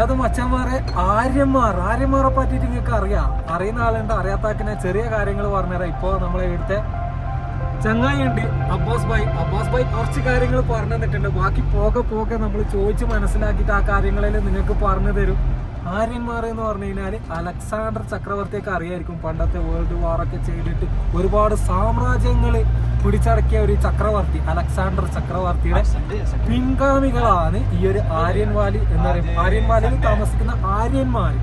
അതായത് മച്ചാന്മാരെ ആര്യന്മാരെ പറ്റിയിട്ട് നിങ്ങൾക്ക് അറിയുന്ന ആളുണ്ട്, അറിയാത്താക്കിനെ ചെറിയ കാര്യങ്ങൾ പറഞ്ഞുതരാം. ഇപ്പോൾ നമ്മളെ ഇവിടുത്തെ ചങ്ങായി ഉണ്ട് അബ്ബാസ് ഭായ് കുറച്ച് കാര്യങ്ങൾ പറഞ്ഞു തന്നിട്ടുണ്ട്. ബാക്കി പോകെ നമ്മൾ ചോദിച്ച് മനസ്സിലാക്കിയിട്ട് ആ കാര്യങ്ങളിൽ നിങ്ങൾക്ക് പറഞ്ഞു തരും. ആര്യന്മാർ എന്ന് പറഞ്ഞു കഴിഞ്ഞാൽ അലക്സാണ്ടർ ചക്രവർത്തിയൊക്കെ അറിയായിരിക്കും. പണ്ടത്തെ വേൾഡ് വാറൊക്കെ ചെയ്തിട്ട് ഒരുപാട് സാമ്രാജ്യങ്ങൾ പിടിച്ചടക്കിയ ഒരു ചക്രവർത്തി, അലക്സാണ്ടർ ചക്രവർത്തിയുടെ പിൻഗാമികളാണ് ഈ ഒരു ആര്യൻ വാലി എന്ന് പറയുന്നത്. ആര്യൻ വാലിയിൽ താമസിക്കുന്ന ആര്യന്മാർ.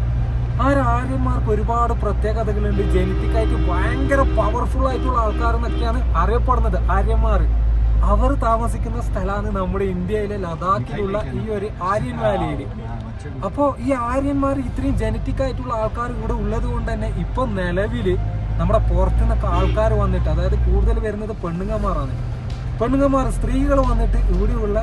ആര്യന്മാർക്ക് ഒരുപാട് പ്രത്യേകതകളുണ്ട്. ജനറ്റിക്കായിട്ട് ഭയങ്കര പവർഫുൾ ആയിട്ടുള്ള ആൾക്കാരെന്നൊക്കെയാണ് അറിയപ്പെടുന്നത് ആര്യന്മാർ. അവർ താമസിക്കുന്ന സ്ഥലമാണ് നമ്മുടെ ഇന്ത്യയിലെ ലഡാക്കിലുള്ള ഈ ഒരു ആര്യൻ വാലിയിൽ. അപ്പോൾ ഈ ആര്യന്മാർ ഇത്രയും ജനറ്റിക് ആയിട്ടുള്ള ആൾക്കാർ ഇവിടെ ഉള്ളത് കൊണ്ട് തന്നെ ഇപ്പം നിലവില് നമ്മുടെ പുറത്തുനിന്നൊക്കെ ആൾക്കാർ വന്നിട്ട്, അതായത് കൂടുതൽ വരുന്നത് പെണ്ണുങ്ങന്മാർ സ്ത്രീകൾ വന്നിട്ട് ഇവിടെയുള്ള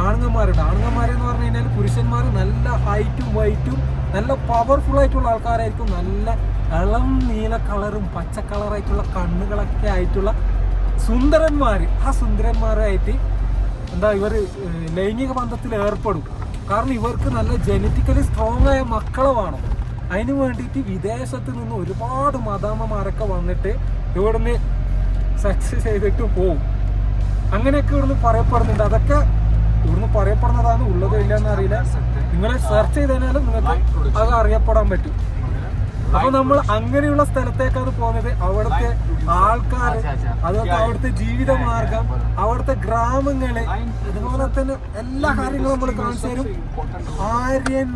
ആണുങ്ങന്മാരുണ്ട്. ആണുങ്ങന്മാരെന്ന് പറഞ്ഞു കഴിഞ്ഞാൽ പുരുഷന്മാർ നല്ല ഹൈറ്റും വൈറ്റും നല്ല പവർഫുൾ ആയിട്ടുള്ള ആൾക്കാരായിരിക്കും. നല്ല ഇളം നീല കളറും പച്ച കളറായിട്ടുള്ള കണ്ണുകളൊക്കെ ആയിട്ടുള്ള സുന്ദരന്മാർ. ആ സുന്ദരന്മാരായിട്ട് ഇവർ ലൈംഗിക ബന്ധത്തിൽ ഏർപ്പെടും. കാരണം ഇവർക്ക് നല്ല ജനറ്റിക്കലി സ്ട്രോങ് ആയ മക്കളെ വേണം. അതിന് വേണ്ടിയിട്ട് വിദേശത്ത് നിന്ന് ഒരുപാട് മദാമ്മമാരൊക്കെ വന്നിട്ട് ഇവിടുന്ന് സെക്സ് ചെയ്തിട്ട് പോവും. അങ്ങനെയൊക്കെ ഇവിടുന്ന് പറയപ്പെടുന്നുണ്ട്. അതൊക്കെ ഇവിടുന്ന് പറയപ്പെടുന്നതാണ്, ഉള്ളതോ ഇല്ലയെന്ന് അറിയില്ല. നിങ്ങൾ സെർച്ച് ചെയ്തതിനാലും നിങ്ങൾക്ക് അത് അറിയപ്പെടാൻ പറ്റും. അപ്പൊ നമ്മൾ അങ്ങനെയുള്ള സ്ഥലത്തേക്കാണ് പോകുന്നത്. അവിടുത്തെ ആൾക്കാർ, അതുപോലെ അവിടുത്തെ ജീവിതമാർഗം, അവിടുത്തെ ഗ്രാമങ്ങള്, അതുപോലെ തന്നെ എല്ലാ കാര്യങ്ങളും നമ്മൾ കാണിച്ചു തരും. ആര്യൻ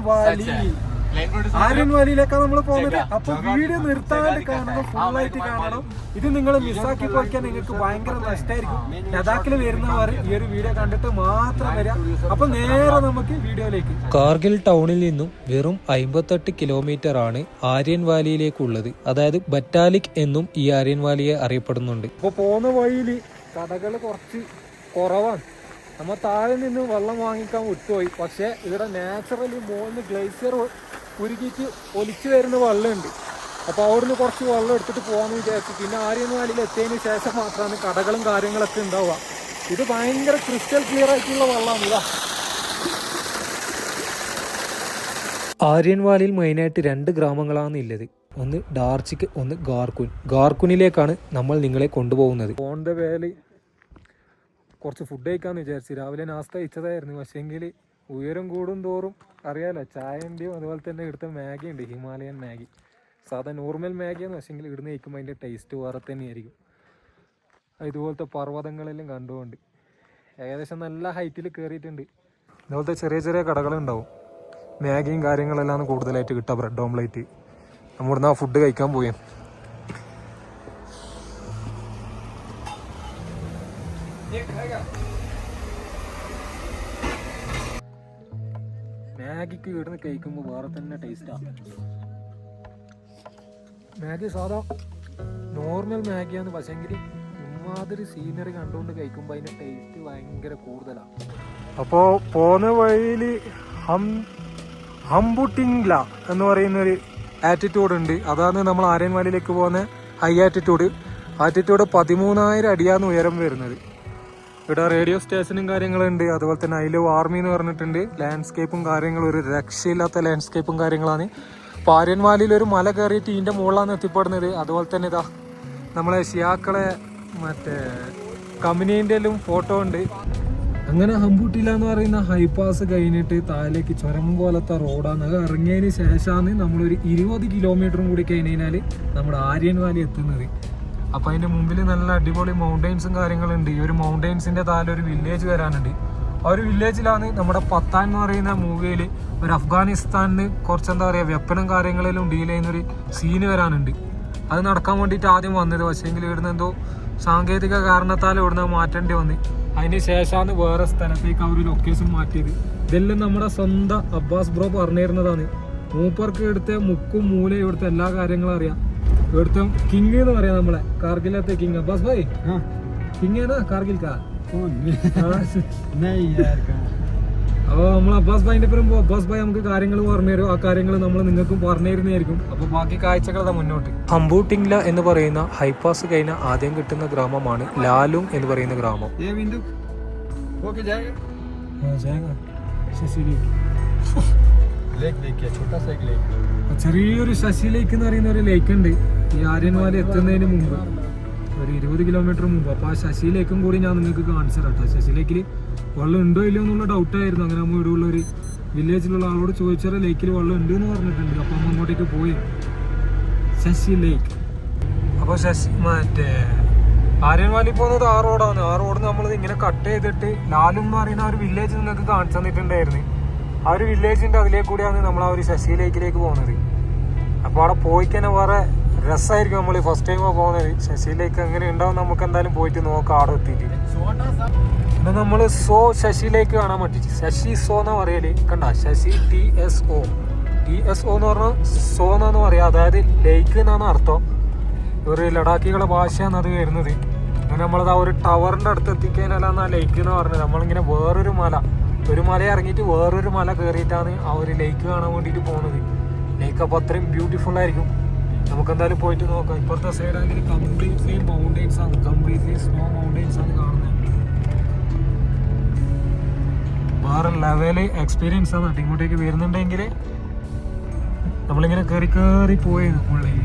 വാലിയിലേക്കാണ് നമ്മൾ പോകുന്നത്. അപ്പൊ വീഡിയോ നിർത്താണ്ട് കാണണം, ഫുള്ളായിട്ട് കാണണം. ഇത് നിങ്ങൾ മിസ്സാക്കി പോയിക്കാൻ നിങ്ങൾക്ക് ഭയങ്കര നഷ്ടമായിരിക്കും. ലഡാക്കിൽ വരുന്നവർ ഈ ഒരു വീഡിയോ കണ്ടിട്ട് മാത്രം വരിക. അപ്പൊ നേരെ നമുക്ക് വീഡിയോയിലേക്ക്. കാർഗിൽ ടൗണിൽ നിന്നും വെറും 58 കിലോമീറ്റർ ആണ് ആര്യൻ വാലിയിലേക്കുള്ളത്. അതായത് ബറ്റാലിക് എന്നും ഈ ആര്യൻ വാലിയെ അറിയപ്പെടുന്നുണ്ട്. ഇപ്പൊ പോകുന്ന വഴിയിൽ കടകൾ കുറച്ച് കുറവാണ്. നമ്മൾ താഴെ നിന്ന് വെള്ളം വാങ്ങിക്കാൻ വിട്ടുപോയി. പക്ഷെ ഇവിടെ നാച്ചുറലി മുകളിൽ ഗ്ലേസിയർ ഉരുകിയിട്ട് ഒലിച്ചു വരുന്ന വെള്ളമുണ്ട്. അപ്പോൾ അവിടുന്ന് കുറച്ച് വെള്ളം എടുത്തിട്ട് പോകാമെന്ന് വിചാരിച്ചു. പിന്നെ ആര്യൻ വാലിയിൽ എത്തിയതിന് ശേഷം മാത്രമാണ് കടകളും കാര്യങ്ങളൊക്കെ ഉണ്ടാവുക. ഇത് ഭയങ്കര ക്രിസ്റ്റൽ ക്ലിയർ ആയിട്ടുള്ള വെള്ളമാണ്. ഇതാ ആര്യൻ വാലിയിൽ മെയിനായിട്ട് 2 ഗ്രാമങ്ങളാണ് ഉള്ളത്. ഒന്ന് ഡാർച്ചിക്ക്, ഒന്ന് ഗാർക്കുനിലേക്കാണ് നമ്മൾ നിങ്ങളെ കൊണ്ടുപോകുന്നത്. ഓൺ ദ വേയിൽ കുറച്ച് ഫുഡ് കഴിക്കാമെന്ന് വിചാരിച്ചു. രാവിലെ നാസ്ത കഴിച്ചതായിരുന്നു. പക്ഷേങ്കിൽ ഉയരം കൂടും തോറും അറിയാലോ, ചായൻ്റെയും അതുപോലെ തന്നെ ഇവിടുത്തെ മാഗി ഉണ്ട്, ഹിമാലയൻ മാഗി. സാധാ നോർമൽ മാഗിയാണ്. പക്ഷേങ്കിൽ ഇവിടുന്ന് കഴിക്കുമ്പോൾ അതിൻ്റെ ടേസ്റ്റ് വേറെ തന്നെയായിരിക്കും. ഇതുപോലത്തെ പർവ്വതങ്ങളെല്ലാം കണ്ടുകൊണ്ട് ഏകദേശം നല്ല ഹൈറ്റിൽ കയറിയിട്ടുണ്ട്. ഇതുപോലത്തെ ചെറിയ ചെറിയ കടകളുണ്ടാവും. മാഗിയും കാര്യങ്ങളെല്ലാം കൂടുതലായിട്ട് കിട്ടുക. Bread omelette. നമ്മളിവിടുന്ന് ആ ഫുഡ് കഴിക്കാൻ പോയി. മാഗിക്ക് ഇവിടുന്ന് കഴിക്കുമ്പോൾ വേറെ തന്നെ ടേസ്റ്റാണ്. മാഗി സാധാ നോർമൽ മാഗിയാണ്. പക്ഷേങ്കിൽ ഇമാതിരി സീനറി കണ്ടുകൊണ്ട് കഴിക്കുമ്പോൾ അതിൻ്റെ ടേസ്റ്റ് ഭയങ്കര കൂടുതലാണ്. അപ്പോൾ പോകുന്ന വഴിയിൽ ഹംബുട്ടിംഗ്ല എന്ന് പറയുന്നൊരു ആറ്റിറ്റ്യൂഡ് ഉണ്ട്. അതാണ് നമ്മൾ ആര്യൻ വാലിയിലേക്ക് പോകുന്ന ഹൈ ആറ്റിറ്റ്യൂഡ്. 13,000 അടിയാണ് ഉയരം വരുന്നത്. ഇവിടെ റേഡിയോ സ്റ്റേഷനും കാര്യങ്ങളുണ്ട്. അതുപോലെ തന്നെ ഐ ലവ് ആർമി എന്ന് പറഞ്ഞിട്ടുണ്ട്. ലാൻഡ്സ്കേപ്പും കാര്യങ്ങളും ഒരു രക്ഷയില്ലാത്ത ലാൻഡ്സ്കേപ്പും കാര്യങ്ങളാണ്. അപ്പോൾ ആര്യൻ വാലിയിൽ ഒരു മല കയറിയിട്ട് ഇതിൻ്റെ മുകളിലാണ് എത്തിപ്പെടുന്നത്. അതുപോലെ തന്നെ ഇതാ നമ്മളെ ഷിയാക്കളെ മറ്റേ കമ്പനീൻ്റെ എല്ലാം ഫോട്ടോ ഉണ്ട്. അങ്ങനെ ഹംബുട്ടില എന്ന് പറയുന്ന ഹൈപാസ് കഴിഞ്ഞിട്ട് താഴേക്ക് ചുരം പോലത്തെ റോഡാണ്. അത് ഇറങ്ങിയതിന് ശേഷമാണ് നമ്മളൊരു 20 കിലോമീറ്ററും കൂടി കഴിഞ്ഞാൽ നമ്മുടെ ആര്യൻ വാലി എത്തുന്നത്. അപ്പം അതിൻ്റെ മുമ്പിൽ നല്ല അടിപൊളി മൗണ്ടെയിൻസും കാര്യങ്ങളുണ്ട്. ഈ ഒരു മൗണ്ടെയിൻസിൻ്റെ താഴെ ഒരു വില്ലേജ് വരാനുണ്ട്. ആ ഒരു വില്ലേജിലാണ് നമ്മുടെ പത്താൻ എന്ന് പറയുന്ന മൂവിയിൽ ഒരു അഫ്ഗാനിസ്ഥാനിന് കുറച്ച് എന്താ പറയുക വെപ്പനും കാര്യങ്ങളിലും ഡീൽ ചെയ്യുന്നൊരു സീന് വരാനുണ്ട്. അത് നടക്കാൻ വേണ്ടിയിട്ട് ആദ്യം വന്നത്. പക്ഷേങ്കിൽ ഇവിടുന്ന് എന്തോ സാങ്കേതിക കാരണത്താൽ ഇവിടുന്ന് മാറ്റേണ്ടി വന്ന് അതിന് ശേഷമാണ് വേറെ സ്ഥലത്തേക്ക് ആ ഒരു ലൊക്കേഷൻ മാറ്റിയത്. ഇതെല്ലാം നമ്മുടെ സ്വന്തം അബ്ബാസ് ബ്രോ പറഞ്ഞിരുന്നതാണ്. മൂപ്പർക്ക് ഇവിടുത്തെ മുക്കും മൂലയും ഇവിടുത്തെ എല്ലാ കാര്യങ്ങളും അറിയാം. ഇവിടുത്തെ കിങ് എന്ന് പറയാം, നമ്മളെ കാർഗിലത്തെ കിങ് അബ്ബാസ് ഭായ്. കിങ് ആണ് കാർഗിൽ കാ. അപ്പോൾ നമ്മൾ അബ്ബാസ് ഭായിന്റെ പേരും അബ്ബാസ് ഭായ് നമുക്ക് കാര്യങ്ങൾ പറഞ്ഞു തരും. ആ കാര്യങ്ങൾ നമ്മൾ നിങ്ങൾക്കും പറഞ്ഞു തരുന്നതായിരിക്കും. അപ്പോൾ ബാക്കി കാഴ്ചകളാണ് മുന്നോട്ട്. ഹംബുട്ടിംഗ്ല എന്ന് പറയുന്ന ഹൈപാസ് കഴിഞ്ഞ ആദ്യം കിട്ടുന്ന ഗ്രാമമാണ് ലാലുങ് എന്ന് പറയുന്ന ഗ്രാമം. लेक देखिए, छोटा सा एक लेक। ചെറിയൊരു ശശി ലേക്ക് എന്ന് പറയുന്ന ഒരു ലേക്ക് ഉണ്ട് ഈ ആര്യൻ വാലി എത്തുന്നതിന് മുമ്പ്, ഒരു 20 കിലോമീറ്റർ മുമ്പ്. അപ്പോൾ ആ ശശി ലേക്കും കൂടി ഞാൻ നിങ്ങൾക്ക് കാണിച്ചു തരാം കേട്ടോ. ശശി ലേക്കിൽ വെള്ളം ഉണ്ടോ ഇല്ലയോ എന്നുള്ള ഡൗട്ടായിരുന്നു. അങ്ങനെ നമ്മൾ ഇവിടെയുള്ള ഒരു വില്ലേജിലുള്ള ആളോട് ചോദിച്ചാൽ ലേക്കിൽ വെള്ളം ഉണ്ട് എന്ന് പറഞ്ഞിട്ടുണ്ട്. അപ്പോൾ നമ്മൾ അങ്ങോട്ടേക്ക് പോയി ശശി ലേക്ക്. അപ്പോൾ മറ്റേ ആര്യൻ വാലി പോകുന്നത് ആ റോഡാണ്. ആ റോഡ് നമ്മൾ ഇങ്ങനെ കട്ട് ചെയ്തിട്ട് ലാലും എന്ന് പറയുന്ന ആ ഒരു വില്ലേജ് നിങ്ങൾക്ക് കാണിച്ചു തന്നിട്ടുണ്ടായിരുന്നു. ആ ഒരു വില്ലേജിൻ്റെ അതിലേക്ക് കൂടിയാണ് നമ്മൾ ആ ഒരു ശശി ലേക്കിലേക്ക് പോകുന്നത്. അപ്പോൾ അവിടെ പോയി തന്നെ വേറെ രസമായിരിക്കും. നമ്മൾ ഫസ്റ്റ് ടൈം പോകുന്നത് ശശി ലേക്ക് എങ്ങനെ ഉണ്ടാവും നമുക്ക് എന്തായാലും പോയിട്ട് നോക്കാം അവിടെ എത്തിയിട്ട്. പിന്നെ നമ്മൾ ശശി ലേക്ക് കാണാൻ പറ്റി. ശശി എന്നാ പറയല് കണ്ട, ശശി TSO എന്ന് പറഞ്ഞാൽ എന്നാന്ന് പറയാം, അതായത് ലേക്ക് എന്നാണ് അർത്ഥം. ഒരു ലഡാക്കികളുടെ ഭാഷയാണ് അത് വരുന്നത്. അങ്ങനെ നമ്മളത് ആ ഒരു ടവറിൻ്റെ അടുത്ത് എത്തിക്കാനല്ല ലേക്ക് എന്ന് പറഞ്ഞത്. നമ്മളിങ്ങനെ വേറൊരു മല ഇറങ്ങിയിട്ട് വേറൊരു മല കയറിയിട്ടാണ് ആ ഒരു ലേക്ക് കാണാൻ വേണ്ടിയിട്ട് പോകുന്നത്. ലേക്ക് അപ്പോൾ അത്രയും ബ്യൂട്ടിഫുൾ ആയിരിക്കും. നമുക്ക് എന്തായാലും പോയിട്ട് നോക്കാം. ഇപ്പുറത്തെ സൈഡാണെങ്കിൽ കംപ്ലീറ്റ്ലി മൗണ്ടെയ്ൻസ് ആണ്, കംപ്ലീറ്റ്ലി സ്നോ മൗണ്ടെയ്ൻസ് ആണ് കാണുന്നത്. വേറെ ലെവല് എക്സ്പീരിയൻസ് ആണ്. ഇങ്ങോട്ടേക്ക് വരുന്നുണ്ടെങ്കിൽ നമ്മളിങ്ങനെ കയറി പോയി പുള്ളി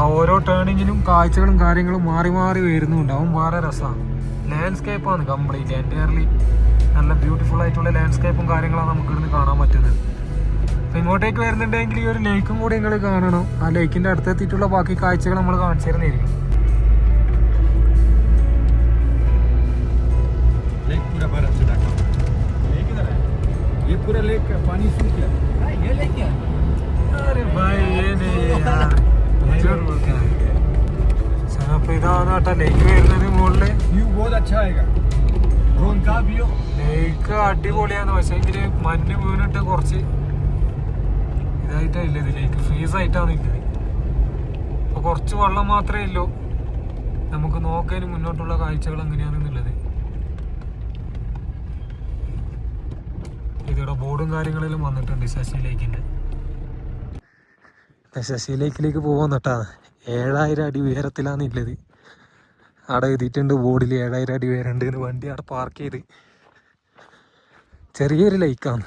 ആ ഓരോ ടേണിങ്ങിലും കാഴ്ചകളും കാര്യങ്ങളും മാറി മാറി വരുന്നുണ്ടാവും. വേറെ രസമാണ്. ലാൻഡ്സ്കേപ്പാണ് കംപ്ലീറ്റ് എൻറ്റയർലി. നല്ല ബ്യൂട്ടിഫുൾ ആയിട്ടുള്ള ലാൻഡ്സ്കേപ്പും കാര്യങ്ങളാണ് നമുക്ക് ഇവിടുന്ന് കാണാൻ പറ്റുന്നത്. അപ്പം ഇങ്ങോട്ടേക്ക് വരുന്നുണ്ടെങ്കിൽ ഈ ഒരു ലേക്കും കൂടി നിങ്ങൾ കാണണം. ആ ലേക്കിൻ്റെ അടുത്തെത്തിയിട്ടുള്ള ബാക്കി കാഴ്ചകൾ നമ്മൾ കാണിച്ചു തരുന്നതായിരിക്കും. लेक पूरा बर्फ से ढका हुआ है। लेक इधर है, ये पूरा लेक का पानी सूख गया। ये लेक क्या है? अरे भाई ये नहीं यार, झूठ बोलते हैं। അപ്പോൾ ഇതാണ് കേട്ടോ ലേക്ക് വരുന്നത് മുകളിൽ. व्यू बहुत अच्छा आएगा, ड्रोन का व्यू। ലേക്ക് അടിപൊളിയാണ്. പക്ഷേ എങ്കിൽ മഞ്ഞ് വീണിട്ട് കുറച്ച് ഇതായിട്ടാണ് ഇല്ലത്. ലേക്ക് ഫ്രീസ് ആയിട്ടാണ് ഇല്ലത്. അപ്പോൾ കുറച്ച് വെള്ളം മാത്രമേ ഉള്ളൂ. നമുക്ക് നോക്കാൻ മുന്നോട്ടുള്ള കാഴ്ചകൾ എങ്ങനെയാണെന്നുള്ളത്. ഇതിവിടെ ബോർഡും കാര്യങ്ങളിലും വന്നിട്ടുണ്ട് ശശി ലേക്കിൻ്റെ. ശശി ലേക്കിലേക്ക് പോകാൻ കേട്ടാ 7000 അടി ഉയരത്തിലാണ് ഉള്ളത്. അവിടെ എഴുതിയിട്ടുണ്ട് ബോർഡിൽ 7000 അടി ഉയരമുണ്ട്. വണ്ടി അവിടെ പാർക്ക് ചെയ്ത്. ചെറിയൊരു ലേക്കാണ്.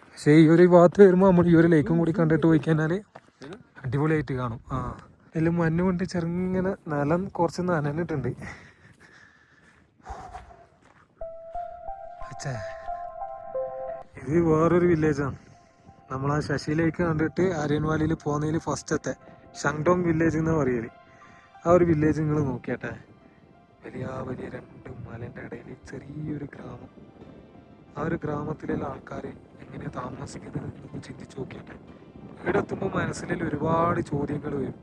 പക്ഷേ ഈ ഒരു ഭാഗത്ത് വരുമ്പോൾ നമ്മൾ ഈ ഒരു ലേക്കും കൂടി കണ്ടിട്ട് പോയി കഴിഞ്ഞാൽ അടിപൊളിയായിട്ട് കാണും. എല്ലാം മഞ്ഞ് കൊണ്ട് ചെറുങ്ങനെ നിലം കുറച്ച് നനഞ്ഞിട്ടുണ്ട്. ഇത് വേറൊരു വില്ലേജാണ്. നമ്മൾ ആ ശശിയിലേക്ക് കണ്ടിട്ട് ആര്യൻ വാലിയിൽ പോകുന്നതിൽ ഫസ്റ്റത്തെ ഷങ്ഡോങ് വില്ലേജ് എന്ന് പറയല്. ആ ഒരു വില്ലേജ് നിങ്ങൾ നോക്കിയാട്ടെ. വലിയ 2 മലൻ്റെ ഇടയിൽ ചെറിയൊരു ഗ്രാമം. ആ ഒരു ഗ്രാമത്തിലുള്ള ആൾക്കാർ എങ്ങനെ താമസിക്കുന്നത് എന്ന് ചിന്തിച്ച് നോക്കിയാട്ടെ. ഇവിടെ എത്തുമ്പോൾ മനസ്സിൽ ഒരുപാട് ചോദ്യങ്ങൾ വരും.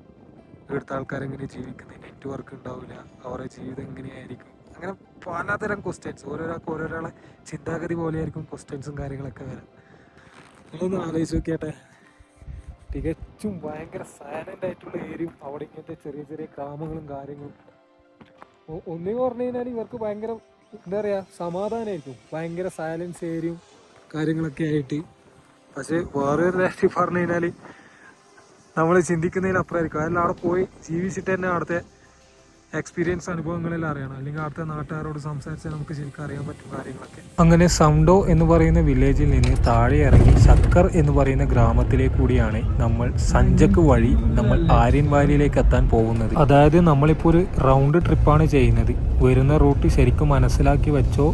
ഇവിടുത്തെ ആൾക്കാരെങ്ങനെ ജീവിക്കുന്നത്, നെറ്റ്വർക്ക് ഉണ്ടാവില്ല, അവരുടെ ജീവിതം എങ്ങനെയായിരിക്കും, അങ്ങനെ പലതരം ക്വസ്റ്റ്യൻസ്. ഓരോരാൾക്ക് ഓരോരാളെ ചിന്താഗതി പോലെയായിരിക്കും ക്വസ്റ്റ്യൻസും കാര്യങ്ങളൊക്കെ വരാം. നിങ്ങളൊന്ന് ആലോചിച്ച് നോക്കിയാട്ടെ. തികച്ചും ഭയങ്കര സൈലൻ്റ് ആയിട്ടുള്ള ഏരിയയും അവിടെ ഇങ്ങനത്തെ ചെറിയ ചെറിയ ഗ്രാമങ്ങളും കാര്യങ്ങളും. ഒന്നേ പറഞ്ഞു കഴിഞ്ഞാൽ ഇവർക്ക് ഭയങ്കര എന്താ പറയുക സമാധാനമായിരിക്കും. ഭയങ്കര സൈലൻസ് ഏരിയയും കാര്യങ്ങളൊക്കെ ആയിട്ട്. പക്ഷേ വേറൊരു രാഷ്ട്രീയം പറഞ്ഞു കഴിഞ്ഞാൽ നമ്മൾ ചിന്തിക്കുന്നതിലപ്പുറമായിരിക്കും. അതെല്ലാം അവിടെ പോയി ജീവിച്ചിട്ട് തന്നെ അവിടുത്തെ എക്സ്പീരിയൻസ് അനുഭവങ്ങളെല്ലാം അറിയണം. അല്ലെങ്കിൽ അവിടുത്തെ നാട്ടുകാരോട് സംസാരിച്ചാൽ നമുക്ക് ശരിക്കും അറിയാൻ പറ്റും കാര്യങ്ങളൊക്കെ. അങ്ങനെ സംഡോ എന്ന് പറയുന്ന വില്ലേജിൽ നിന്ന് താഴെ ഇറങ്ങി ശക്കർ എന്ന് പറയുന്ന ഗ്രാമത്തിലേക്ക് കൂടിയാണ് നമ്മൾ സഞ്ചക്ക് വഴി നമ്മൾ ആര്യൻ വാലിയിലേക്ക് എത്താൻ പോകുന്നത്. അതായത് നമ്മളിപ്പോൾ ഒരു റൗണ്ട് ട്രിപ്പാണ് ചെയ്യുന്നത്. വരുന്ന റൂട്ട് ശരിക്കും മനസ്സിലാക്കി വെച്ചോ.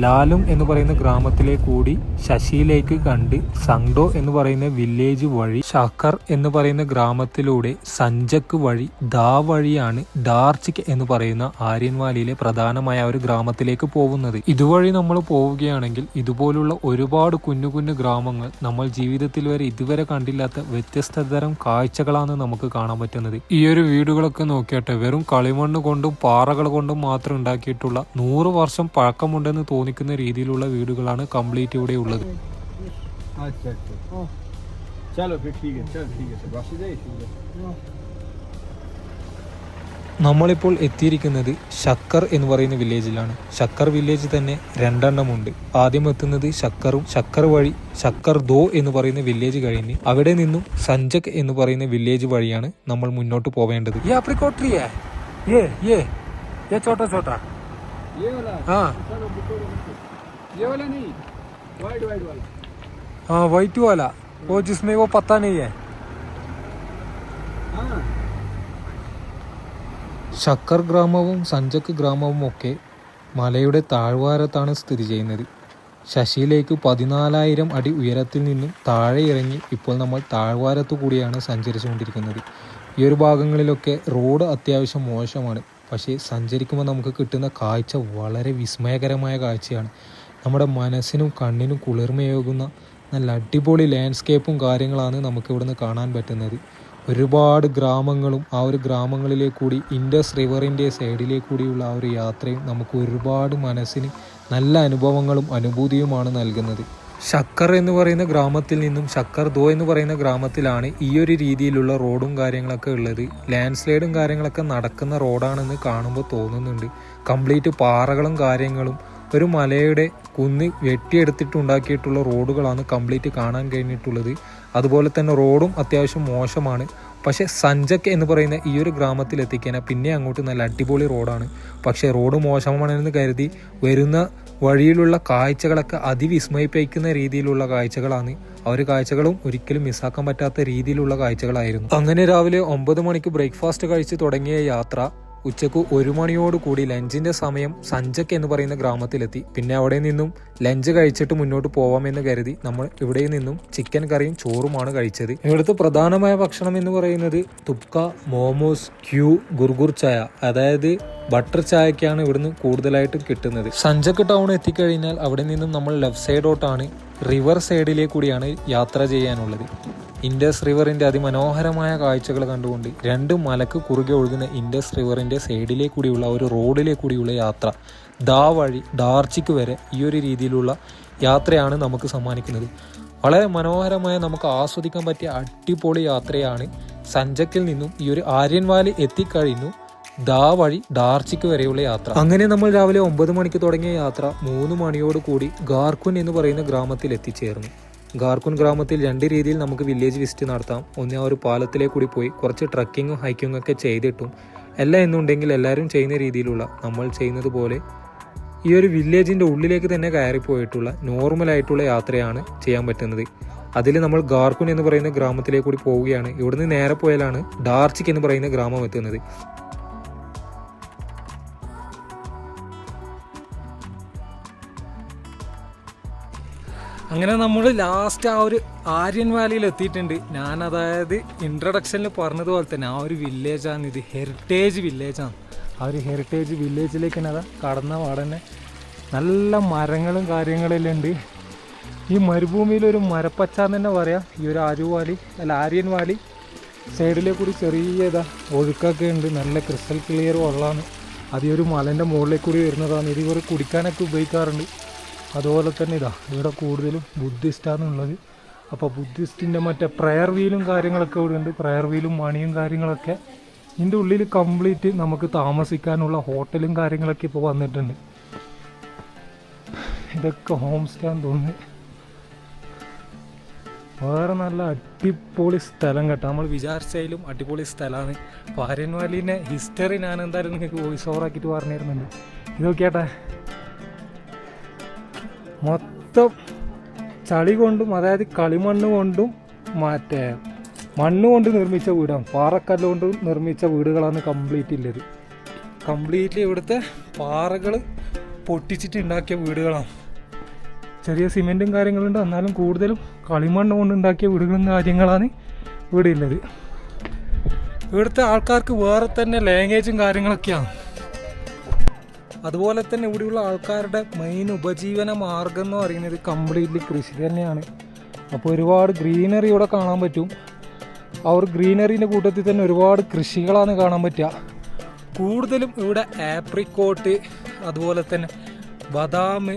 ലാലും എന്ന് പറയുന്ന ഗ്രാമത്തിലെ കൂടി ശശിയിലേക്ക് കണ്ട് സംഡോ എന്ന് പറയുന്ന വില്ലേജ് വഴി ഷക്കർ എന്ന് പറയുന്ന ഗ്രാമത്തിലൂടെ സഞ്ചക്ക് വഴി ദാ വഴിയാണ് ഡാർച്ചിക് എന്ന് പറയുന്ന ആര്യൻ വാലിയിലെ പ്രധാനമായ ഒരു ഗ്രാമത്തിലേക്ക് പോകുന്നത്. ഇതുവഴി നമ്മൾ പോവുകയാണെങ്കിൽ ഇതുപോലുള്ള ഒരുപാട് കുഞ്ഞു കുഞ്ഞു ഗ്രാമങ്ങൾ നമ്മൾ ജീവിതത്തിൽ വരെ ഇതുവരെ കണ്ടില്ലാത്ത വ്യത്യസ്ത തരം കാഴ്ചകളാണ് നമുക്ക് കാണാൻ പറ്റുന്നത്. ഈ ഒരു വീടുകളൊക്കെ നോക്കിയാട്ടെ, വെറും കളിമണ്ണ് കൊണ്ടും പാറകൾ കൊണ്ടും മാത്രം ഉണ്ടാക്കിയിട്ടുള്ള 100 വർഷം പഴക്കമുണ്ടെന്ന് തോന്നിക്കുന്ന രീതിയിലുള്ള വീടുകളാണ് കംപ്ലീറ്റ് ഇവിടെ ഉള്ളത്. നമ്മളിപ്പോൾ എത്തിയിരിക്കുന്നത് ഷക്കർ എന്ന് പറയുന്ന വില്ലേജിലാണ്. ഷക്കർ വില്ലേജ് തന്നെ 2 എണ്ണമുണ്ട്. ആദ്യം എത്തുന്നത് ഷക്കറും ഷക്കർ വഴി ഷക്കർ ദോ എന്ന് പറയുന്ന വില്ലേജ് കഴിഞ്ഞ് അവിടെ നിന്നും സഞ്ചക് എന്ന് പറയുന്ന വില്ലേജ് വഴിയാണ് നമ്മൾ മുന്നോട്ട് പോവേണ്ടത്. ये वाला? हाँ ये वाला नहीं, वाइड वाइड वाला हाँ वाइट वाला वो जिसमें वो पता नहीं है. हाँ ഷക്കർ ഗ്രാമവും സഞ്ചക്ക് ഗ്രാമവും ഒക്കെ മലയുടെ താഴ്വാരത്താണ് സ്ഥിതി ചെയ്യുന്നത്. ശശിയിലേക്ക് 14,000 അടി ഉയരത്തിൽ നിന്നും താഴെ ഇറങ്ങി ഇപ്പോൾ നമ്മൾ താഴ്വാരത്തു കൂടിയാണ് സഞ്ചരിച്ചുകൊണ്ടിരിക്കുന്നത്. ഈ ഒരു ഭാഗങ്ങളിലൊക്കെ റോഡ് അത്യാവശ്യം മോശമാണ്. പക്ഷേ സഞ്ചരിക്കുമ്പോൾ നമുക്ക് കിട്ടുന്ന കാഴ്ച വളരെ വിസ്മയകരമായ കാഴ്ചയാണ്. നമ്മുടെ മനസ്സിനും കണ്ണിനും കുളിർമയേകുന്ന നല്ല അടിപൊളി ലാൻഡ്സ്കേപ്പും കാര്യങ്ങളാണ് നമുക്ക് ഇവിടുന്ന് കാണാൻ പറ്റുന്നത്. ഒരുപാട് ഗ്രാമങ്ങളും ആ ഒരു ഗ്രാമങ്ങളിലേക്ക് കൂടി ഇൻഡസ് റിവറിൻ്റെ സൈഡിലേക്ക് കൂടിയുള്ള ആ ഒരു യാത്രയും നമുക്ക് ഒരുപാട് മനസ്സിന് നല്ല അനുഭവങ്ങളും അനുഭൂതിയുമാണ് നൽകുന്നത്. ഷക്കർ എന്ന് പറയുന്ന ഗ്രാമത്തിൽ നിന്നും ഷക്കർ ദോ എന്ന് പറയുന്ന ഗ്രാമത്തിലാണ് ഈ ഒരു രീതിയിലുള്ള റോഡും കാര്യങ്ങളൊക്കെ ഉള്ളത്. ലാൻഡ് സ്ലൈഡും കാര്യങ്ങളൊക്കെ നടക്കുന്ന റോഡാണെന്ന് കാണുമ്പോൾ തോന്നുന്നുണ്ട്. കംപ്ലീറ്റ് പാറകളും കാര്യങ്ങളും ഒരു മലയുടെ കുന്ന് വെട്ടിയെടുത്തിട്ടുണ്ടാക്കിയിട്ടുള്ള റോഡുകളാണ് കംപ്ലീറ്റ് കാണാൻ കഴിഞ്ഞിട്ടുള്ളത്. അതുപോലെ തന്നെ റോഡും അത്യാവശ്യം മോശമാണ്. പക്ഷേ സഞ്ചക്ക് എന്ന് പറയുന്ന ഈ ഒരു ഗ്രാമത്തിൽ എത്തിക്കാൻ പിന്നെ അങ്ങോട്ട് നല്ല അടിപൊളി റോഡാണ്. പക്ഷേ റോഡ് മോശമാണെന്ന് കരുതി വരുന്ന വഴിയിലുള്ള കാഴ്ചകളൊക്കെ അതിവിസ്മയിപ്പിക്കുന്ന രീതിയിലുള്ള കാഴ്ചകളാണ്. ആ ഒരു കാഴ്ചകളും ഒരിക്കലും മിസ്സാക്കാൻ പറ്റാത്ത രീതിയിലുള്ള കാഴ്ചകളായിരുന്നു. അങ്ങനെ രാവിലെ 9 മണിക്ക് ബ്രേക്ക്ഫാസ്റ്റ് കഴിച്ച് തുടങ്ങിയ യാത്ര ഉച്ചക്ക് 1 മണിയോട് കൂടി ലഞ്ചിന്റെ സമയം സഞ്ചക്ക് എന്ന് പറയുന്ന ഗ്രാമത്തിലെത്തി. പിന്നെ അവിടെ നിന്നും ലഞ്ച് കഴിച്ചിട്ട് മുന്നോട്ട് പോവാമെന്ന് കരുതി നമ്മൾ ഇവിടെ നിന്നും ചിക്കൻ കറിയും ചോറുമാണ് കഴിച്ചത്. ഇവിടുത്തെ പ്രധാനമായ ഭക്ഷണം എന്ന് പറയുന്നത് തുപ്ക, മോമോസ്, ക്യൂ, ഗുർഗുർ ചായ, അതായത് ബട്ടർ ചായക്കാണ് ഇവിടുന്ന് കൂടുതലായിട്ട് കിട്ടുന്നത്. സഞ്ചക്ക് ടൗൺ എത്തിക്കഴിഞ്ഞാൽ അവിടെ നിന്നും നമ്മൾ ലെഫ്റ്റ് സൈഡോട്ടാണ് റിവർ സൈഡിലേക്ക് കൂടിയാണ് യാത്ര ചെയ്യാനുള്ളത്. ഇൻഡസ് റിവറിൻ്റെ അതിമനോഹരമായ കാഴ്ചകൾ കണ്ടുകൊണ്ട് 2 മലക്ക് കുറുകെ ഒഴുകുന്ന ഇൻഡസ് റിവറിൻ്റെ സൈഡിലേക്ക് കൂടിയുള്ള ഒരു റോഡിലേക്ക് കൂടിയുള്ള യാത്ര ദാ വഴി ഡാർച്ചിക്ക് വരെ ഈ ഒരു രീതിയിലുള്ള യാത്രയാണ് നമുക്ക് സമ്മാനിക്കുന്നത്. വളരെ മനോഹരമായ നമുക്ക് ആസ്വദിക്കാൻ പറ്റിയ അടിപൊളി യാത്രയാണ്. സഞ്ചക്കിൽ നിന്നും ഈ ഒരു ആര്യൻ വാലി എത്തിക്കഴിഞ്ഞു ദാ വഴി ഡാർച്ചിക്ക് വരെയുള്ള യാത്ര. അങ്ങനെ നമ്മൾ രാവിലെ 9 മണിക്ക് തുടങ്ങിയ യാത്ര 3 മണിയോട് കൂടി ഗാർക്കുൻ എന്ന് പറയുന്ന ഗ്രാമത്തിൽ എത്തിച്ചേർന്നു. ഗാർക്കുൻ ഗ്രാമത്തിൽ 2 രീതിയിൽ നമുക്ക് വില്ലേജ് വിസിറ്റ് നടത്താം. ഒന്ന് ആ ഒരു പാലത്തിലേക്ക് കൂടി പോയി കുറച്ച് ട്രക്കിങ്ങും ഹൈക്കിങ്ങും ഒക്കെ ചെയ്തിട്ടും എല്ലാം എന്നുണ്ടെങ്കിൽ എല്ലാവരും ചെയ്യുന്ന രീതിയിലുള്ള നമ്മൾ ചെയ്യുന്നത് പോലെ ഈ ഒരു വില്ലേജിൻ്റെ ഉള്ളിലേക്ക് തന്നെ കയറിപ്പോയിട്ടുള്ള നോർമലായിട്ടുള്ള യാത്രയാണ് ചെയ്യാൻ പറ്റുന്നത്. അതിൽ നമ്മൾ ഗാർക്കുൻ എന്ന് പറയുന്ന ഗ്രാമത്തിലേക്ക് കൂടി പോവുകയാണ്. ഇവിടുന്ന് നേരെ പോയാലാണ് ഡാർച്ചിക്ക് എന്ന് പറയുന്ന ഗ്രാമം എത്തുന്നത്. അങ്ങനെ നമ്മൾ ലാസ്റ്റ് ആ ഒരു ആര്യൻ വാലിയിൽ എത്തിയിട്ടുണ്ട്. ഞാൻ അതായത് ഇൻട്രഡക്ഷനിൽ പറഞ്ഞതുപോലെ തന്നെ ആ ഒരു വില്ലേജാണ് ഇത്. ഹെറിറ്റേജ് വില്ലേജാണ്. ആ ഒരു ഹെറിറ്റേജ് വില്ലേജിലേക്ക് തന്നെ കടന്ന പാടന്നെ നല്ല മരങ്ങളും കാര്യങ്ങളെല്ലാം ഉണ്ട്. ഈ മരുഭൂമിയിലൊരു മരപ്പച്ചാന്ന് തന്നെ പറയാം ഈ ഒരു ആര്യൻ വാലി. സൈഡിലേക്ക് കൂടി ചെറിയ ഒഴുക്കൊക്കെ ഉണ്ട്. നല്ല ക്രിസ്റ്റൽ ക്ലിയർ വെള്ളമാണ്. അത് ഈ ഒരു മലേൻ്റെ മുകളിലേക്ക് കൂടി വരുന്നതാണ്. ഇത് ഇവർ കുടിക്കാനൊക്കെ ഉപയോഗിക്കാറുണ്ട്. അതുപോലെ തന്നെ ഇവിടെ കൂടുതലും ബുദ്ധിസ്റ്റാണുള്ളത്. അപ്പോൾ ബുദ്ധിസ്റ്റിൻ്റെ മറ്റേ പ്രയർ വീലും കാര്യങ്ങളൊക്കെ ഇവിടെ ഉണ്ട്. പ്രയർ വീലും മണിയും കാര്യങ്ങളൊക്കെ. ഇതിൻ്റെ ഉള്ളിൽ കംപ്ലീറ്റ് നമുക്ക് താമസിക്കാനുള്ള ഹോട്ടലും കാര്യങ്ങളൊക്കെ ഇപ്പോൾ വന്നിട്ടുണ്ട്. ഇതൊക്കെ ഹോം സ്റ്റേ ആണെന്ന് തോന്നുന്നു. വേറെ നല്ല അടിപൊളി സ്ഥലം കേട്ടോ. നമ്മൾ വിചാരിച്ചതിലും അടിപൊളി സ്ഥലമാണ്. അപ്പോൾ ആര്യൻ വാലിൻ്റെ ഹിസ്റ്ററി ഞാൻ എന്തായാലും നിങ്ങൾക്ക് വോയിസ് ഓവർ ആക്കിയിട്ട് പറഞ്ഞു തരുന്നുണ്ട്. ഇതൊക്കെയാട്ടെ മൊത്തം ചളി കൊണ്ടും അതായത് കളിമണ്ണ് കൊണ്ടും മറ്റേ മണ്ണ് കൊണ്ട് നിർമ്മിച്ച വീടാണ്. പാറക്കല്ല് കൊണ്ട് നിർമ്മിച്ച വീടുകളാണ് കംപ്ലീറ്റ് ഉള്ളത്. കംപ്ലീറ്റ്ലി ഇവിടുത്തെ പാറകൾ പൊട്ടിച്ചിട്ട് ഉണ്ടാക്കിയ വീടുകളാണ്. ചെറിയ സിമെൻറ്റും കാര്യങ്ങളുണ്ട്, എന്നാലും കൂടുതലും കളിമണ്ണ് കൊണ്ട് ഉണ്ടാക്കിയ വീടുകളും കാര്യങ്ങളാണ് ഇവിടെ ഉള്ളത്. ഇവിടുത്തെ ആൾക്കാർക്ക് വേറെ തന്നെ ലാംഗ്വേജും കാര്യങ്ങളൊക്കെയാണ്. അതുപോലെ തന്നെ ഇവിടെയുള്ള ആൾക്കാരുടെ മെയിൻ ഉപജീവന മാർഗം എന്ന് പറയുന്നത് കംപ്ലീറ്റ്ലി കൃഷി തന്നെയാണ്. അപ്പോൾ ഒരുപാട് ഗ്രീനറി ഇവിടെ കാണാൻ പറ്റും. ആ ഒരു ഗ്രീനറിൻ്റെ കൂട്ടത്തിൽ തന്നെ ഒരുപാട് കൃഷികളാണ് കാണാൻ പറ്റുക. കൂടുതലും ഇവിടെ ആപ്രിക്കോട്ട്, അതുപോലെ തന്നെ ബദാം,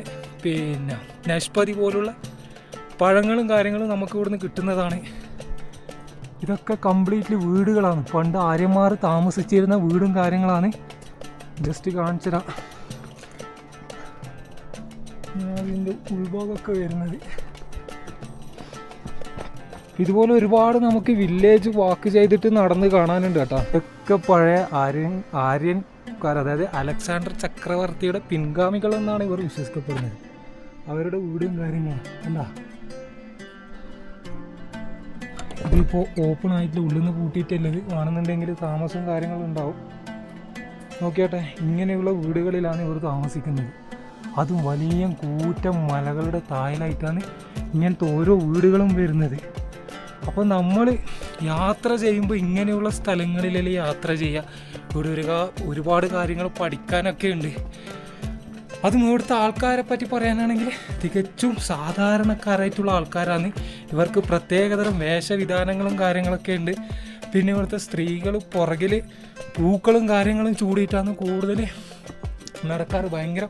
പിന്നെ നഷ്പതി പോലുള്ള പഴങ്ങളും കാര്യങ്ങളും നമുക്ക് ഇവിടുന്ന് കിട്ടുന്നതാണ്. ഇതൊക്കെ കംപ്ലീറ്റ്ലി വീടുകളാണ്. പണ്ട് ആര്യന്മാർ താമസിച്ചിരുന്ന വീടും കാര്യങ്ങളാണ്. ജസ്റ്റ് കാണിച്ചുതരാം. അതിൻ്റെ ഉൾഭാഗമൊക്കെ വരുന്നത് ഇതുപോലെ ഒരുപാട് നമുക്ക് വില്ലേജ് വാക്ക് ചെയ്തിട്ട് നടന്ന് കാണാനുണ്ട് കേട്ടോ. ഇതൊക്കെ പഴയ ആര്യൻകാർ, അതായത് അലക്സാണ്ടർ ചക്രവർത്തിയുടെ പിൻഗാമികൾ എന്നാണ് ഇവർ വിശ്വസിക്കപ്പെടുന്നത്. അവരുടെ വീടും കാര്യങ്ങളും എന്താ ഇതിപ്പോൾ ഓപ്പൺ ആയിട്ട് ഉള്ളിൽ നിന്ന് പൂട്ടിയിട്ടുള്ളത് ആണെന്നുണ്ടെങ്കിൽ താമസവും കാര്യങ്ങളും ഉണ്ടാവും. നോക്കിയാട്ടെ, ഇങ്ങനെയുള്ള വീടുകളിലാണ് ഇവർ താമസിക്കുന്നത്. അതും വലിയ കൂറ്റം മലകളുടെ താഴിലായിട്ടാണ് ഇങ്ങനത്തെ ഓരോ വീടുകളും വരുന്നത്. അപ്പോൾ നമ്മൾ യാത്ര ചെയ്യുമ്പോൾ ഇങ്ങനെയുള്ള സ്ഥലങ്ങളിലല്ലേ യാത്ര ചെയ്യുക. ഇവിടെ ഒരുപാട് കാര്യങ്ങൾ പഠിക്കാനൊക്കെ ഉണ്ട്. അതും ഇവിടുത്തെ ആൾക്കാരെ പറ്റി പറയാനാണെങ്കിൽ തികച്ചും സാധാരണക്കാരായിട്ടുള്ള ആൾക്കാരാണ്. ഇവർക്ക് പ്രത്യേകതരം വേഷവിധാനങ്ങളും കാര്യങ്ങളൊക്കെ ഉണ്ട്. പിന്നെ ഇവിടുത്തെ സ്ത്രീകൾ പുറകിൽ പൂക്കളും കാര്യങ്ങളും ചൂടിയിട്ടാണ് കൂടുതൽ നടക്കാറ്. ഭയങ്കര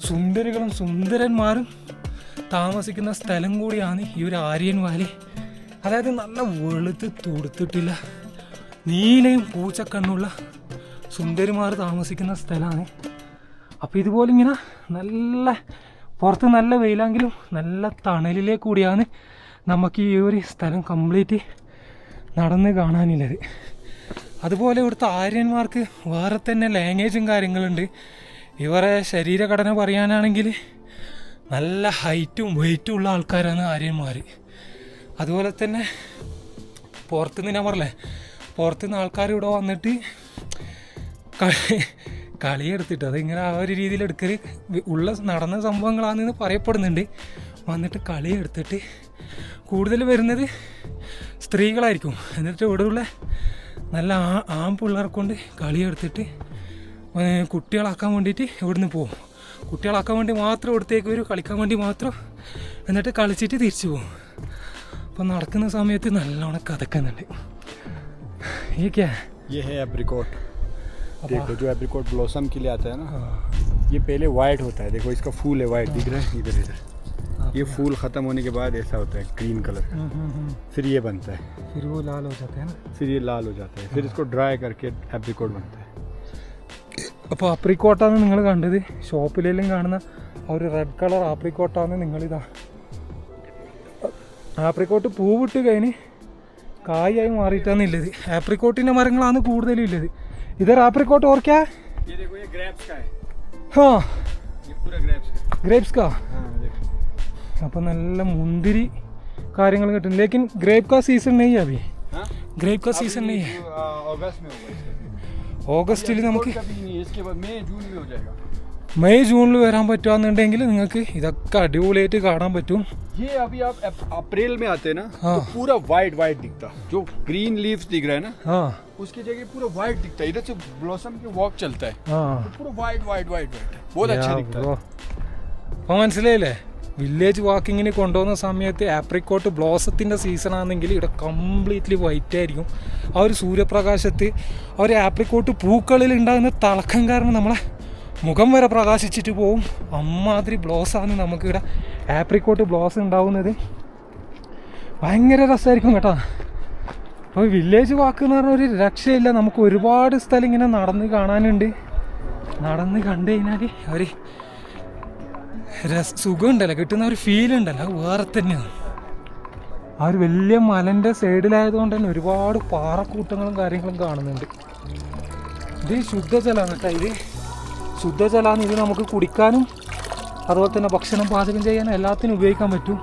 സുന്ദരികളും സുന്ദരന്മാരും താമസിക്കുന്ന സ്ഥലം കൂടിയാണ് ഈ ഒരു ആര്യൻ വാലി. അതായത് നല്ല വെളുത്ത് തുടുത്തിട്ടില്ല നീലയും പൂച്ചക്കണ്ണുള്ള സുന്ദരിമാർ താമസിക്കുന്ന സ്ഥലമാണ്. അപ്പോൾ ഇതുപോലെ ഇങ്ങനെ നല്ല പുറത്ത് നല്ല വെയിലാണെങ്കിലും നല്ല തണലിലേ കൂടിയാണ് നമുക്ക് ഈ ഒരു സ്ഥലം കംപ്ലീറ്റ് നടന്ന് കാണാനുള്ളത്. അതുപോലെ ഇവിടുത്തെ ആര്യന്മാർക്ക് വേറെ തന്നെ ലാംഗ്വേജും കാര്യങ്ങളുണ്ട്. ഇവരെ ശരീരഘടന പറയാനാണെങ്കിൽ നല്ല ഹൈറ്റും വെയിറ്റും ഉള്ള ആൾക്കാരാണ് ആര്യന്മാർ. അതുപോലെ തന്നെ പുറത്തുനിന്ന് ഞാൻ പറഞ്ഞേ, പുറത്തുനിന്ന് ആൾക്കാർ ഇവിടെ വന്നിട്ട് കളിയെടുത്തിട്ട് അതിങ്ങനെ ആ ഒരു രീതിയിൽ എടുക്കൽ ഉള്ള നടന്ന സംഭവങ്ങളാണെന്ന് പറയപ്പെടുന്നുണ്ട്. വന്നിട്ട് കളിയെടുത്തിട്ട് കൂടുതൽ വരുന്നത് സ്ത്രീകളായിരിക്കും. എന്നിട്ട് ഇവിടെയുള്ള നല്ല ആൺപിള്ളേർ കൊണ്ട് കളിയെടുത്തിട്ട് കുട്ടികളാക്കാൻ വേണ്ടിയിട്ട് ഇവിടുന്ന് പോകും. കുട്ടികളാക്കാൻ വേണ്ടി മാത്രം ഇവിടത്തേക്ക് വരും, കളിക്കാൻ വേണ്ടി മാത്രം. എന്നിട്ട് കളിച്ചിട്ട് തിരിച്ചു പോകും. അപ്പോൾ നടക്കുന്ന സമയത്ത് നല്ലോണം കഥക്കുന്നുണ്ട്. ये है एप्रिकॉट. देखो जो एप्रिकॉट ब्लॉसम के लिए आता है ना, ये पहले वाइट होता है. देखो इसका फूल है वाइट, दिख रहा है इधर इधर. ये फूल ख़त्म होने के बाद ऐसा होता है ग्रीन कलर. फिर ये बनता है, फिर वो लाल हो जाता है ना. फिर ये लाल हो जाता है. फिर इसको ड्राई करके एप्रिकॉट बनता है. അപ്പോൾ ആപ്രിക്കോട്ടാണ് നിങ്ങൾ കണ്ടത്. ഷോപ്പിലെല്ലാം കാണുന്ന ആ ഒരു റെഡ് കളർ ആപ്രിക്കോട്ടാണ് നിങ്ങളിതാ. ആപ്രിക്കോട്ട് പൂവിട്ട് കഴിഞ്ഞ് കായായി മാറിയിട്ടാണ് ഉള്ളത്. ആപ്രിക്കോട്ടിൻ്റെ മരങ്ങളാണ് കൂടുതലും ഉള്ളത്. ഇതർ ആപ്രിക്കോട്ട് ഓർക്കാ? ये देखो ये ग्रेप्स का है. हाँ ये पूरा ग्रेप्स है. ग्रेप्स का. हाँ देखो. അപ്പോൾ നല്ല മുന്തിരി കാര്യങ്ങൾ കിട്ടും. ലേക്കിൻ ഗ്രേപ്പ് का सीजन नहीं है अभी. हाँ ഗ്രേപ്പ് का सीजन नहीं है. अगस्त में होगा इसका. ഓഗസ്റ്റിൽ നമുക്ക് कभी नहीं, इसके बाद मई जून में हो जाएगा. മെയ് ജൂണിൽ വരാൻ പറ്റുകയാണെന്നുണ്ടെങ്കിൽ നിങ്ങൾക്ക് ഇതൊക്കെ അടിപൊളിയായിട്ട് കാണാൻ പറ്റും. ये अभी आप अप्रैल में आते हैं ना, हाँ. तो पूरा वाइट वाइट दिखता. जो ग्रीन लीव्स दिख रहा है ना, हाँ उसकी जगह पूरा वाइट दिखता है. इधर से ब्लॉसम के वॉक चलता है, हाँ तो पूरा वाइट वाइट वाइट वाइट बहुत अच्छा दिखता है. അപ്പോൾ മനസ്സിലായില്ലേ? വില്ലേജ് വാക്കിങ്ങിന് കൊണ്ടുപോകുന്ന സമയത്ത് ആപ്രിക്കോട്ട് ബ്ലോസത്തിൻ്റെ സീസൺ ആണെങ്കിൽ ഇവിടെ കംപ്ലീറ്റ്ലി വൈറ്റ് ആയിരിക്കും. ആ ഒരു സൂര്യപ്രകാശത്ത് ആ ഒരു ആപ്രിക്കോട്ട് പൂക്കളിൽ ഉണ്ടാകുന്ന തിളക്കം കാരണം നമ്മളെ മുഖം വരെ പ്രകാശിച്ചിട്ട് പോവും. അമ്മാതിരി ബ്ലോസാണ് നമുക്കിവിടെ ആപ്രിക്കോട്ട് ബ്ലോസ് ഉണ്ടാവുന്നത്. ഭയങ്കര രസമായിരിക്കും കേട്ടോ. അപ്പോൾ വില്ലേജ് വാക്ക് എന്ന് പറഞ്ഞ ഒരു രക്ഷയില്ല. നമുക്ക് ഒരുപാട് സ്ഥലം ഇങ്ങനെ നടന്ന് കാണാനുണ്ട്. നടന്ന് കണ്ടു കഴിഞ്ഞാൽ ഒരു സുഖം ഉണ്ടല്ലോ, കിട്ടുന്ന ഒരു ഫീൽ ഉണ്ടല്ലോ, അത് വേറെ തന്നെയാണ്. ആ ഒരു വലിയ മലൻ്റെ സൈഡിലായതുകൊണ്ട് തന്നെ ഒരുപാട് പാറക്കൂട്ടങ്ങളും കാര്യങ്ങളും കാണുന്നുണ്ട്. ഇത് ശുദ്ധജലമാണ് കേട്ടോ. ഇത് ശുദ്ധജലമാണ്. ഇത് നമുക്ക് കുടിക്കാനും അതുപോലെ തന്നെ ഭക്ഷണം പാചകം ചെയ്യാനും എല്ലാത്തിനും ഉപയോഗിക്കാൻ പറ്റും.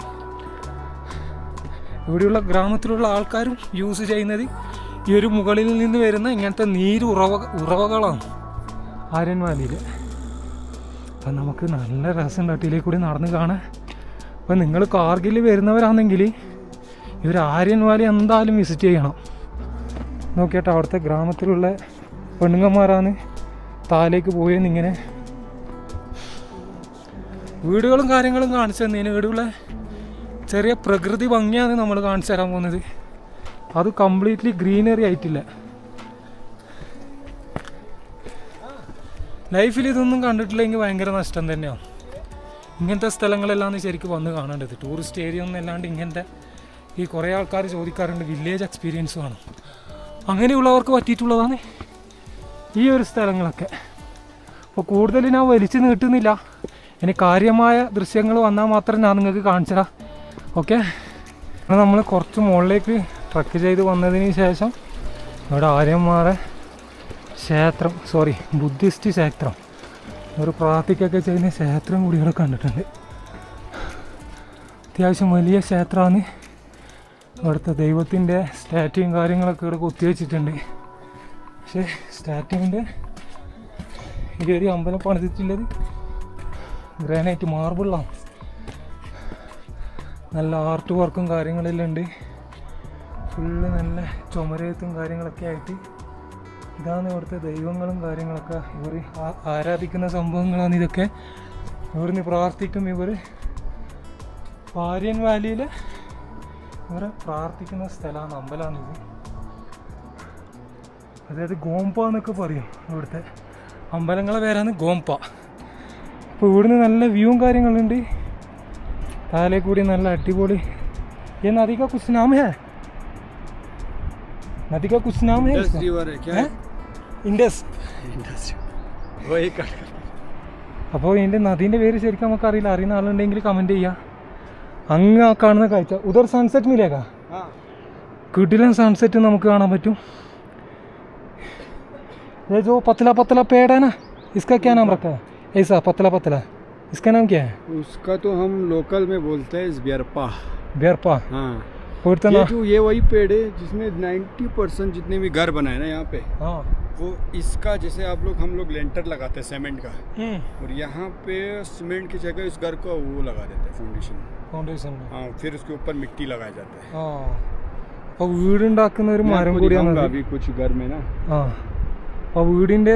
ഇവിടെയുള്ള ഗ്രാമത്തിലുള്ള ആൾക്കാരും യൂസ് ചെയ്യുന്നത് ഈ ഒരു മുകളിൽ നിന്ന് വരുന്ന ഇങ്ങനത്തെ ഉറവകളാണ് ആര്യൻ വാലിയിൽ. അപ്പം നമുക്ക് നല്ല രസമുണ്ട് അട്ടിയിലേക്ക് കൂടി നടന്ന് കാണാൻ. അപ്പം നിങ്ങൾ കാർഗിൽ വരുന്നവരാണെങ്കിൽ ഈ ഒരു ആര്യൻ വാലി എന്തായാലും വിസിറ്റ് ചെയ്യണം. നോക്കിയിട്ട് അവിടുത്തെ ഗ്രാമത്തിലുള്ള പെണ്ണുങ്ങന്മാരാണ് താഴേക്ക് പോയെന്ന് ഇങ്ങനെ വീടുകളും കാര്യങ്ങളും കാണിച്ചു തന്നതിന്. ഇവിടെയുള്ള ചെറിയ പ്രകൃതി ഭംഗിയാണ് നമ്മൾ കാണിച്ചു തരാൻ പോകുന്നത്. അത് കംപ്ലീറ്റ്ലി ഗ്രീനറി ആയിട്ടില്ല. ലൈഫിൽ ഇതൊന്നും കണ്ടിട്ടില്ലെങ്കിൽ ഭയങ്കര നഷ്ടം തന്നെയാണ്. ഇങ്ങനത്തെ സ്ഥലങ്ങളെല്ലാം ശരിക്കും വന്ന് കാണേണ്ടത്. ടൂറിസ്റ്റ് ഏരിയ ഒന്നും അല്ലാണ്ട് ഇങ്ങനത്തെ ഈ കുറേ ആൾക്കാർ ചോദിക്കാറുണ്ട് വില്ലേജ് എക്സ്പീരിയൻസ് വേണം. അങ്ങനെയുള്ളവർക്ക് പറ്റിയിട്ടുള്ളതാണ് ഈ ഒരു സ്ഥലങ്ങളൊക്കെ. അപ്പോൾ കൂടുതൽ ഞാൻ വലിച്ചു നീട്ടുന്നില്ല. ഇനി കാര്യമായ ദൃശ്യങ്ങൾ വന്നാൽ മാത്രം ഞാൻ നിങ്ങൾക്ക് കാണിച്ചു തരാം. ഓക്കെ, നമ്മൾ കുറച്ച് മുകളിലേക്ക് ട്രക്ക് ചെയ്ത് വന്നതിന് ശേഷം ഇവിടെ ആര്യന്മാരെ ക്ഷേത്രം, ബുദ്ധിസ്റ്റ് ക്ഷേത്രം, ഒരു പ്രാർത്ഥിക്കൊക്കെ ചെയ്യുന്ന ക്ഷേത്രം കൂടി ഇവിടെ കണ്ടിട്ടുണ്ട്. അത്യാവശ്യം വലിയ ക്ഷേത്രമാണ്. അവിടുത്തെ ദൈവത്തിൻ്റെ സ്റ്റാറ്റ്യൂയും കാര്യങ്ങളൊക്കെ ഇവിടെ കുത്തിവെച്ചിട്ടുണ്ട്. പക്ഷേ സ്റ്റാറ്റ്യൂവിൻ്റെ ഈ ഒരു അമ്പലം പണിതിട്ടുള്ളത് ഗ്രാനൈറ്റ് മാർബിളാണ്. നല്ല ആർട്ട് വർക്കും കാര്യങ്ങളെല്ലാം ഉണ്ട്. ഫുള്ള് നല്ല ചുമരത്തും കാര്യങ്ങളൊക്കെ ആയിട്ട് ഇതാണ് ഇവിടുത്തെ ദൈവങ്ങളും കാര്യങ്ങളൊക്കെ. ഇവർ ആരാധിക്കുന്ന സംഭവങ്ങളാണ് ഇതൊക്കെ. ഇവിടുന്ന് പ്രാർത്ഥിക്കും ഇവർ. ആര്യൻ വാലിയിൽ ഇവർ പ്രാർത്ഥിക്കുന്ന സ്ഥലമാണ്, അമ്പലമാണിത്. അതായത് ഗോംപ എന്നൊക്കെ പറയും ഇവിടുത്തെ അമ്പലങ്ങളെ പേരാണ് ഗോംപ. അപ്പോൾ ഇവിടുന്ന് നല്ല വ്യൂവും കാര്യങ്ങളുണ്ട്. താഴെ കൂടി നല്ല അടിപൊളി. ये नदी का कुछ नाम है? नदी का कुछ नाम है? ഇൻഡസ്. അപ്പോൾ ഇതിൻ്റെ നദീൻ്റെ പേര് ശരിക്കും നമുക്കറിയില്ല. അറിയുന്ന ആളുണ്ടെങ്കിൽ കമൻറ്റ് ചെയ്യുക. അങ്ങ് ആ കാണുന്ന കാഴ്ച ഉദർ സൺസെറ്റ് മിലേക്കാ. കിടിലൻ സൺസെറ്റ് നമുക്ക് കാണാൻ പറ്റും. ये जो पतला पतला पेड़ है ना, इसका क्या नाम रखा है? ऐसा पतला पतला, इसका नाम क्या है? उसका तो हम लोकल में बोलते हैं ब्यरपा. ब्यरपा. हाँ, ये जो ये वही पेड़ है जिसमें 90% जितने भी घर बनाए ना यहाँ पे, हाँ, वो इसका जैसे हम लोग लेंटर लगाते हैं सीमेंट का, और यहाँ पे सीमेंट की जगह इस घर को वो लगा देते हैं फाउंडेशन. हाँ, फिर उसके ऊपर मिट्टी लगाया जाता है. അപ്പോൾ വീടുണ്ടാക്കുന്ന ഒരു മരം കൂടിയാണ് अभी कुछ घर में ना. അപ്പോൾ വീടിൻ്റെ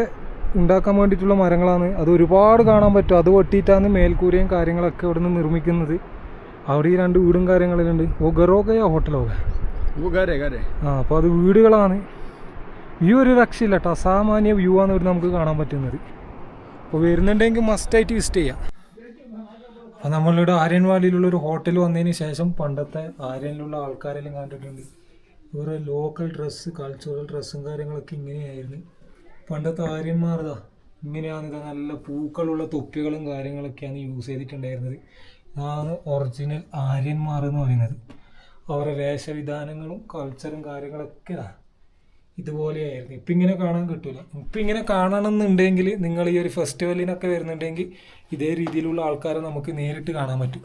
ഉണ്ടാക്കാൻ വേണ്ടിയിട്ടുള്ള മരങ്ങളാണ്. അത് ഒരുപാട് കാണാൻ പറ്റും. അത് വെട്ടിയിട്ടാണ് മേൽക്കൂരയും കാര്യങ്ങളൊക്കെ ഇവിടെ നിന്ന് നിർമ്മിക്കുന്നത്. അവിടെ ഈ രണ്ട് വീടും കാര്യങ്ങളിലുണ്ട്. ഓ ഗറോകയോ ഹോട്ടലോ അപ്പോൾ അത് വീടുകളാണ്. വ്യൂ ഒരു രക്ഷയില്ല കേട്ടോ. അസാമാന്യ വ്യൂ ആണ് ഇവിടെ നമുക്ക് കാണാൻ പറ്റുന്നത്. അപ്പോൾ വരുന്നുണ്ടെങ്കിൽ മസ്റ്റായിട്ട് വിസിറ്റ് ചെയ്യാം. അപ്പോൾ നമ്മളിവിടെ ആര്യൻ വാലിയിലുള്ളൊരു ഹോട്ടൽ വന്നതിന് ശേഷം പണ്ടത്തെ ആര്യനിലുള്ള ആൾക്കാരെല്ലാം കണ്ടിട്ടുണ്ട്. ഇവരുടെ ലോക്കൽ ഡ്രസ്സ്, കൾച്ചറൽ ഡ്രസ്സും കാര്യങ്ങളൊക്കെ ഇങ്ങനെയായിരുന്നു. പണ്ടത്തെ ആര്യന്മാർതാ ഇങ്ങനെയാണ്. ഇത് നല്ല പൂക്കളുള്ള തൊപ്പികളും കാര്യങ്ങളൊക്കെയാണ് യൂസ് ചെയ്തിട്ടുണ്ടായിരുന്നത്. ഇതാണ് ഒറിജിനൽ ആര്യന്മാർ എന്ന് പറയുന്നത്. അവരുടെ വേഷവിധാനങ്ങളും കൾച്ചറും കാര്യങ്ങളൊക്കെ ഇതുപോലെയായിരുന്നു. ഇപ്പം ഇങ്ങനെ കാണാൻ കിട്ടില്ല. ഇപ്പം ഇങ്ങനെ കാണണമെന്നുണ്ടെങ്കിൽ നിങ്ങൾ ഈ ഒരു ഫെസ്റ്റിവലിനൊക്കെ വരുന്നുണ്ടെങ്കിൽ ഇതേ രീതിയിലുള്ള ആൾക്കാരെ നമുക്ക് നേരിട്ട് കാണാൻ പറ്റും.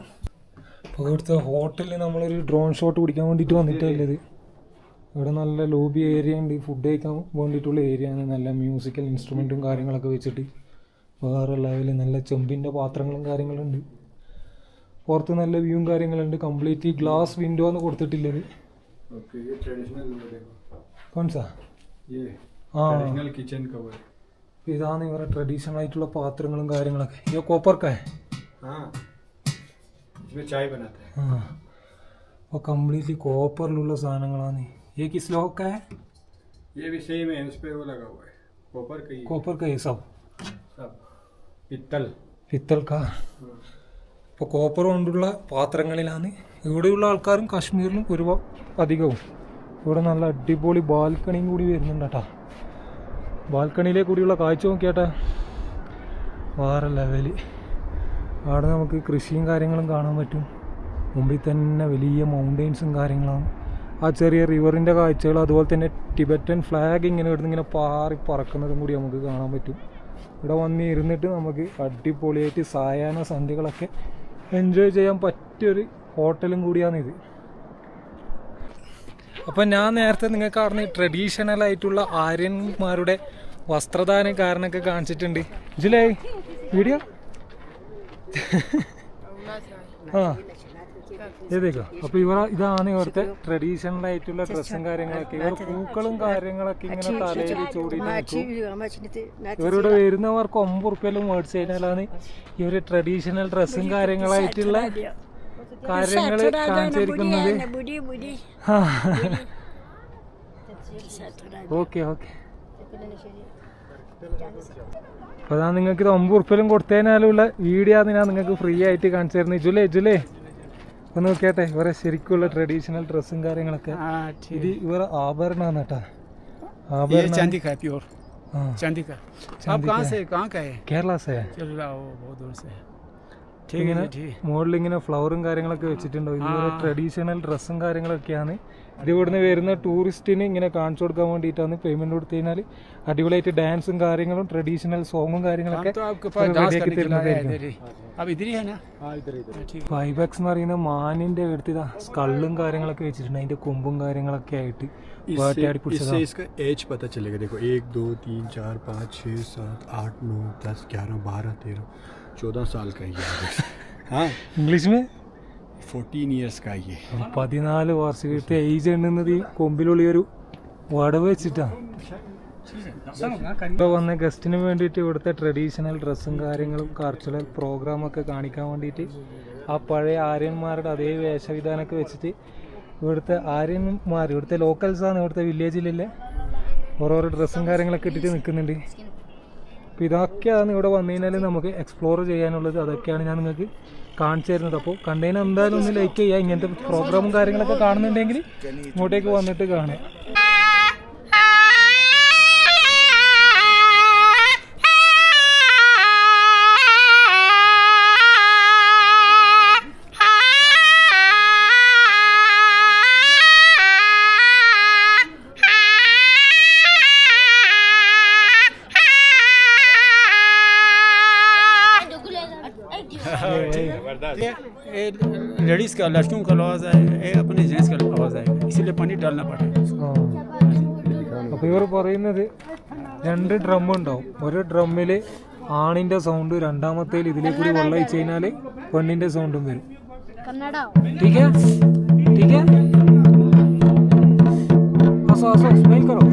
അപ്പോൾ ഇവിടുത്തെ ഹോട്ടലിൽ നമ്മളൊരു ഡ്രോൺ ഷോട്ട് പിടിക്കാൻ വേണ്ടിയിട്ട് വന്നിട്ടുള്ളത്. ഇവിടെ നല്ല ലോബി ഏരിയ ഉണ്ട്. ഫുഡ് കഴിക്കാൻ വേണ്ടിയിട്ടുള്ള ഏരിയ ആണ്. നല്ല മ്യൂസിക്കൽ ഇൻസ്ട്രുമെൻറ്റും കാര്യങ്ങളൊക്കെ വെച്ചിട്ട് വേറെ ലെവലിൽ നല്ല ചെമ്പിൻ്റെ പാത്രങ്ങളും കാര്യങ്ങളുണ്ട്. പുറത്ത് നല്ല വ്യൂവും കാര്യങ്ങളുണ്ട്. കംപ്ലീറ്റ് ഗ്ലാസ് വിൻഡോ ആണ് കൊടുത്തിട്ടുള്ളത്. കോൺസാ किचन कवर. ഇതാണ് ഇവരുടെ ട്രഡീഷണൽ ആയിട്ടുള്ള പാത്രങ്ങളും കാര്യങ്ങളൊക്കെ. ഇത് കോപ്പർക്കാ. चाय बनाते हैं. അപ്പോൾ കംപ്ലീറ്റ്ലി കോപ്പറിലുള്ള സാധനങ്ങളാണ്. ये किस लोग का है? ये भी सेम है, उस पे वो लगा हुआ है कॉपर का ये सब പിത്തൽ കാ. ഇപ്പോൾ കോപ്പർ കൊണ്ടുള്ള പാത്രങ്ങളിലാണ് ഇവിടെയുള്ള ആൾക്കാരും കാശ്മീരിലും ഒരുപാട് അധികവും. ഇവിടെ നല്ല അടിപൊളി ബാൽക്കണിയും കൂടി വരുന്നുണ്ട് കേട്ടോ. ബാൽക്കണിയിലെ കൂടിയുള്ള കാഴ്ച നോക്കിയാട്ടെ വേറെ ലെവല്. അവിടെ നമുക്ക് കൃഷിയും കാര്യങ്ങളും കാണാൻ പറ്റും. മുമ്പിൽ തന്നെ വലിയ മൗണ്ടെയ്ൻസും കാര്യങ്ങളാണ്. ആ ചെറിയ റിവറിൻ്റെ കാഴ്ചകൾ, അതുപോലെ തന്നെ ടിബറ്റൻ ഫ്ലാഗ് ഇങ്ങനെ ഇവിടുന്ന് ഇങ്ങനെ പാറി പറക്കുന്നതും കൂടി നമുക്ക് കാണാൻ പറ്റും. ഇവിടെ വന്ന് ഇരുന്നിട്ട് നമുക്ക് അടിപൊളിയായിട്ട് സായാഹ്ന സന്ധ്യകളൊക്കെ എൻജോയ് ചെയ്യാൻ പറ്റിയൊരു ഹോട്ടലും കൂടിയാണിത്. അപ്പം ഞാൻ നേരത്തെ നിങ്ങൾക്ക് പറഞ്ഞ ട്രഡീഷണൽ ആയിട്ടുള്ള ആര്യന്മാരുടെ വസ്ത്രധാരണ കാരണമൊക്കെ കാണിച്ചിട്ടുണ്ട്. ഇതിലേ വീഡിയോ ഏതേക്കോ. അപ്പോൾ ഇതാണ് ഇവിടുത്തെ ട്രഡീഷണൽ ആയിട്ടുള്ള ഡ്രസ്സും കാര്യങ്ങളൊക്കെ. ഇവർ പൂക്കളും കാര്യങ്ങളൊക്കെ ഇങ്ങനെ തലയിൽ ചൂടി നിൽക്കും. ഇവരുടെ വരുന്നവർക്ക് 9 റുപ്യയിലും മേടിച്ച് കഴിഞ്ഞാലാണ് ഇവർ ട്രഡീഷണൽ ഡ്രസ്സും കാര്യങ്ങളായിട്ടുള്ള കാര്യങ്ങൾ കാണിച്ചിരിക്കുന്നത്. ഓക്കെ. അപ്പോൾ അതാ നിങ്ങൾക്ക് ഇത് 9 റുപ്യയിലും കൊടുത്തതിനാലുള്ള വീഡിയോ ആണ് ഞാൻ നിങ്ങൾക്ക് ഫ്രീ ആയിട്ട് കാണിച്ചു തരുന്നത്. ജുലേ ഒന്ന് നോക്കിയാട്ടെ ഇവരെ ശരിക്കുള്ള ട്രഡീഷണൽ ഡ്രസ്സും കാര്യങ്ങളൊക്കെ. ഇത് ഇവരെ ആഭരണമാണ് കേട്ടോ. ആഭരണം കേരള സേ. ഇങ്ങനെ മുകളിൽ ഇങ്ങനെ ഫ്ലവറും കാര്യങ്ങളൊക്കെ വെച്ചിട്ടുണ്ടാവും. ഇതുപോലെ ട്രഡീഷണൽ ഡ്രസ്സും കാര്യങ്ങളൊക്കെയാണ്. ഇത് ഇവിടുന്ന് വരുന്ന ടൂറിസ്റ്റിന് ഇങ്ങനെ കാണിച്ചു കൊടുക്കാൻ വേണ്ടിയിട്ടാണ്. പേയ്മെന്റ് കൊടുത്തു കഴിഞ്ഞാൽ അടിപൊളിയായിട്ട് ഡാൻസും കാര്യങ്ങളും ട്രഡീഷണൽ സോങ്ങും കാര്യങ്ങളൊക്കെ റെഡിയാക്കി തരുന്നതായിരിക്കും. ഫൈബക്സ് എന്ന് പറയുന്ന മാനിന്റെ അടുത്ത് ഇതാ സ്കള്ളും കാര്യങ്ങളൊക്കെ വെച്ചിട്ടുണ്ട്. അതിന്റെ കൊമ്പും കാര്യങ്ങളൊക്കെ ആയിട്ട് വേട്ടയാടി പിടിച്ചതാണ്. इसका एज पता चलेगा. देखो 1 2 3 4 5 6 7 8 9 10 11 12 13 14 साल का ये है. हाँ ഇംഗ്ലീഷ് में 14 इयर्स का ये. 14 വർഷത്തെ ഏജ് എണ്ണുന്നത് ഈ കൊമ്പിലുള്ള ഒരു വടവ് വെച്ചിട്ടാണ്. ഇപ്പോൾ വന്ന ഗസ്റ്റിന് വേണ്ടിയിട്ട് ഇവിടുത്തെ ട്രഡീഷണൽ ഡ്രസ്സും കാര്യങ്ങളും കൾച്ചറൽ പ്രോഗ്രാമൊക്കെ കാണിക്കാൻ വേണ്ടിയിട്ട് ആ പഴയ ആര്യന്മാരുടെ അതേ വേഷവിധാനമൊക്കെ വെച്ചിട്ട് ഇവിടുത്തെ ആര്യന്മാർ, ഇവിടുത്തെ ലോക്കൽസാണ്, ഇവിടുത്തെ വില്ലേജിലുള്ള ഓരോരോ ഡ്രസ്സും കാര്യങ്ങളൊക്കെ ഇട്ടിട്ട് നിൽക്കുന്നുണ്ട്. അപ്പോൾ ഇതൊക്കെയാണ് ഇവിടെ വന്നു കഴിഞ്ഞാൽ നമുക്ക് എക്സ്പ്ലോർ ചെയ്യാനുള്ളത്. അതൊക്കെയാണ് ഞാൻ നിങ്ങൾക്ക് കാണിച്ചു തരുന്നത്. അപ്പോൾ കണ്ടതിന് എന്തായാലും ഒന്ന് ലൈക്ക് ചെയ്യുക. ഇങ്ങനത്തെ പ്രോഗ്രാമും കാര്യങ്ങളൊക്കെ കാണുന്നുണ്ടെങ്കിൽ ഇങ്ങോട്ടേക്ക് വന്നിട്ട് കാണുക. लेडीज का लड़कियों का आवाज है, अपने जेंट्स का आवाज आएगा, इसीलिए पानी डालना पड़ेगा. അപ്പോൾ ഇവർ പറയുന്നത് 2 ഡ്രം ഉണ്ടാവും. ഒരു ഡ്രമ്മിൽ ആണിന്റെ സൗണ്ട്, രണ്ടാമത്തേൽ ഇതിലേ കൂടി വെള്ളം ഒഴിച്ച് കഴിഞ്ഞാൽ പെണ്ണിന്റെ സൗണ്ടും വരും. ठीक है ठीक है. आसो आसो स्माइल करो.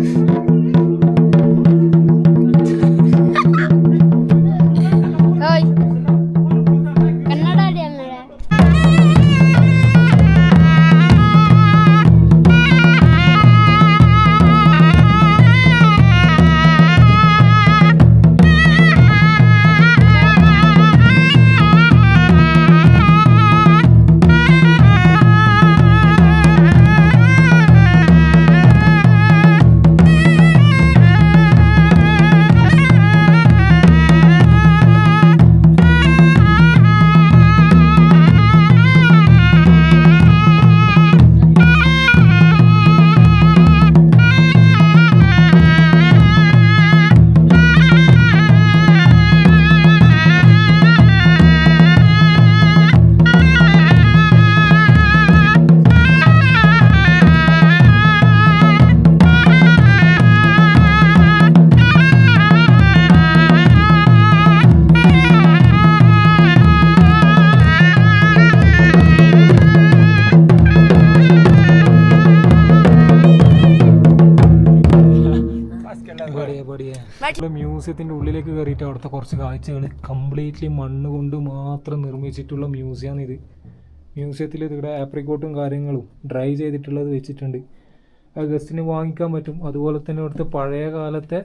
മ്യൂസിയത്തിൻ്റെ ഉള്ളിലേക്ക് കയറിയിട്ട് അവിടുത്തെ കുറച്ച് കാഴ്ചകൾ കംപ്ലീറ്റ്ലി മണ്ണ് കൊണ്ട് മാത്രം നിർമ്മിച്ചിട്ടുള്ള മ്യൂസിയമാണിത്. മ്യൂസിയത്തിൽ ഇവിടെ ആപ്രിക്കോട്ടും കാര്യങ്ങളും ഡ്രൈ ചെയ്തിട്ടുള്ളത് വെച്ചിട്ടുണ്ട്. ആ ഗസ്റ്റിന് വാങ്ങിക്കാൻ പറ്റും. അതുപോലെ തന്നെ ഇവിടുത്തെ പഴയ കാലത്തെ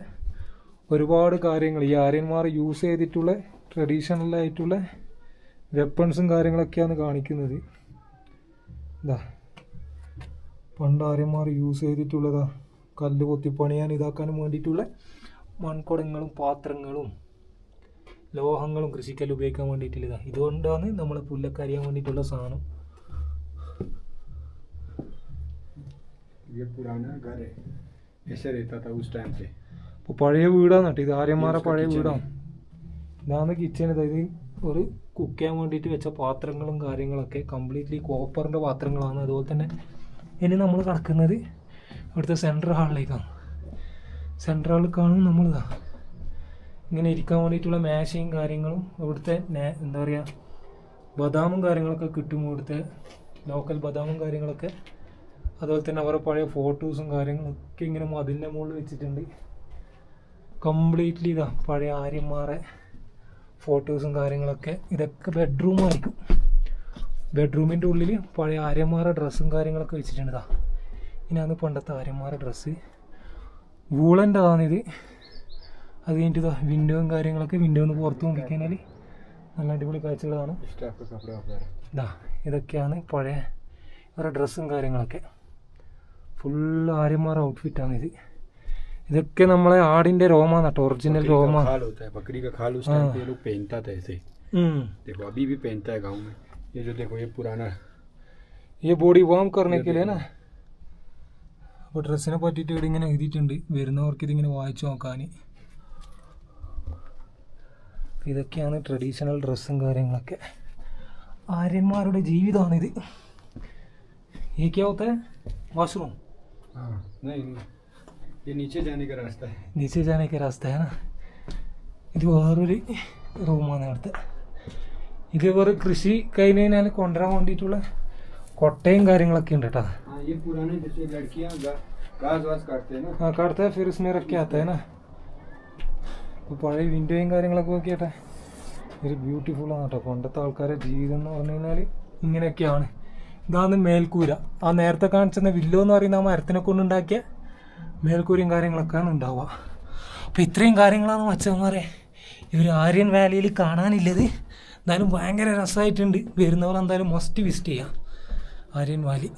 ഒരുപാട് കാര്യങ്ങൾ, ഈ ആര്യന്മാർ യൂസ് ചെയ്തിട്ടുള്ള ട്രഡീഷണൽ ആയിട്ടുള്ള വെപ്പൺസും കാര്യങ്ങളൊക്കെയാണ് കാണിക്കുന്നത്. ഇതാ പണ്ട് ആര്യന്മാർ യൂസ് ചെയ്തിട്ടുള്ളതാ കല്ല് കൊത്തിപ്പണിയാൻ ഇതാക്കാനും വേണ്ടിയിട്ടുള്ള മൺകുടങ്ങളും പാത്രങ്ങളും ലോഹങ്ങളും കൃഷിക്കല്ല് ഉപയോഗിക്കാൻ വേണ്ടിയിട്ടുള്ളതാ. ഇതുകൊണ്ടാണ് നമ്മൾ പുല്ലൊക്കെ അരിയാൻ വേണ്ടിയിട്ടുള്ള സാധനം. അപ്പോൾ പഴയ വീടാണ് കേട്ടോ ഇത്. ആര്യന്മാരെ പഴയ വീടാണ്. ഇതാണ് കിച്ചൺ. ഇത് ഒരു കുക്ക് ചെയ്യാൻ വേണ്ടിയിട്ട് വെച്ച പാത്രങ്ങളും കാര്യങ്ങളൊക്കെ കംപ്ലീറ്റ്ലി കോപ്പറിൻ്റെ പാത്രങ്ങളാണ്. അതുപോലെ തന്നെ ഇനി നമ്മൾ കിടക്കുന്നത് ഇവിടുത്തെ സെൻട്രൽ ഹാളിലേക്കാണ്. സെൻട്രൽ ഹാളിൽ കാണും നമ്മളിതാ ഇങ്ങനെ ഇരിക്കാൻ വേണ്ടിയിട്ടുള്ള മേശയും കാര്യങ്ങളും. ഇവിടുത്തെ എന്താ പറയുക ബദാമും കാര്യങ്ങളൊക്കെ കിട്ടും. ഇവിടുത്തെ ലോക്കൽ ബദാമും കാര്യങ്ങളൊക്കെ. അതുപോലെ തന്നെ അവരുടെ പഴയ ഫോട്ടോസും കാര്യങ്ങളൊക്കെ ഇങ്ങനെ മതിലിൻ്റെ മുകളിൽ വെച്ചിട്ടുണ്ട്. കംപ്ലീറ്റ്ലി ഇതാ പഴയ ആര്യന്മാരെ ഫോട്ടോസും കാര്യങ്ങളൊക്കെ. ഇതൊക്കെ ബെഡ്റൂമായിരിക്കും. ബെഡ്റൂമിൻ്റെ ഉള്ളിൽ പഴയ ആര്യന്മാരുടെ ഡ്രസ്സും കാര്യങ്ങളൊക്കെ വെച്ചിട്ടുണ്ട്. ഇതാ ഇതാണ് പണ്ടത്തെ ആര്യന്മാരുടെ ഡ്രസ്സ്. വൂളൻ്റെതാണിത്. അത് കഴിഞ്ഞിട്ട് ഇതാ വിൻഡോയും കാര്യങ്ങളൊക്കെ. വിൻഡോ ഒന്ന് പുറത്ത് നോക്കിക്കഴിഞ്ഞാൽ നല്ല അടിപൊളി കാഴ്ചകളാണ്. ഇതാ ഇതൊക്കെയാണ് പഴയ അവരുടെ ഡ്രസ്സും കാര്യങ്ങളൊക്കെ. ഫുള്ള് ആര്യന്മാർ ഔട്ട്ഫിറ്റാണിത്. ഇതൊക്കെ നമ്മളെ ആടിൻ്റെ രോമാണ് കേട്ടോ, ഒറിജിനൽ രോമാണ്. देखो अभी भी पहनता है गाँव में। ये जो देखो ये पुराना ये बॉडी वार्म करने के लिए ना. അപ്പോൾ ഡ്രസ്സിനെ പറ്റിയിട്ട് ഇവിടെ ഇങ്ങനെ എഴുതിയിട്ടുണ്ട്, വരുന്നവർക്ക് ഇതിങ്ങനെ വായിച്ചു നോക്കാൻ. ഇതൊക്കെയാണ് ട്രഡീഷണൽ ഡ്രസ്സും കാര്യങ്ങളൊക്കെ. ആര്യന്മാരുടെ ജീവിതമാണിത്. ये क्या होता है? वॉशरूम. हाँ नहीं ये नीचे जाने का रास्ता है. नीचे जाने का रास्ता है ना. ഇത് വേറൊരു റൂമാണ് അവിടുത്തെ. ഇത് വേറെ കൃഷി കഴിഞ്ഞ് കഴിഞ്ഞാൽ കൊണ്ടുവരാൻ വേണ്ടിയിട്ടുള്ള കൊട്ടയും കാര്യങ്ങളൊക്കെ ഉണ്ട് കേട്ടോ. हाँ ये पुराने जैसे लड़कियाँ घास वास काटते हैं ना. हाँ काटता है फिर उसमें रख के आता है ना. ഇപ്പോൾ പഴയ വിൻഡോയും കാര്യങ്ങളൊക്കെ നോക്കിയാട്ടെ, ഒരു ബ്യൂട്ടിഫുള്ളാണ് കേട്ടോ. പണ്ടത്തെ ആൾക്കാരുടെ ജീവിതം എന്ന് പറഞ്ഞു കഴിഞ്ഞാൽ ഇങ്ങനെയൊക്കെയാണ്. ഇതാണ് മേൽക്കൂര. ആ നേരത്തെ കാണിച്ചെന്ന വില്ലോ എന്ന് പറയുന്ന ആ മരത്തിനെ കൊണ്ടുണ്ടാക്കിയ മേൽക്കൂരയും കാര്യങ്ങളൊക്കെയാണ് ഉണ്ടാവുക. അപ്പോൾ ഇത്രയും കാര്യങ്ങളാണ് മച്ചന്മാരെ ഇവർ ആര്യൻ വാലിയിൽ കാണാനില്ലത്. എന്തായാലും ഭയങ്കര രസമായിട്ടുണ്ട്. വരുന്നവർ എന്തായാലും മസ്റ്റ് വിസിറ്റ് ചെയ്യാം ആര്യൻ വാലി.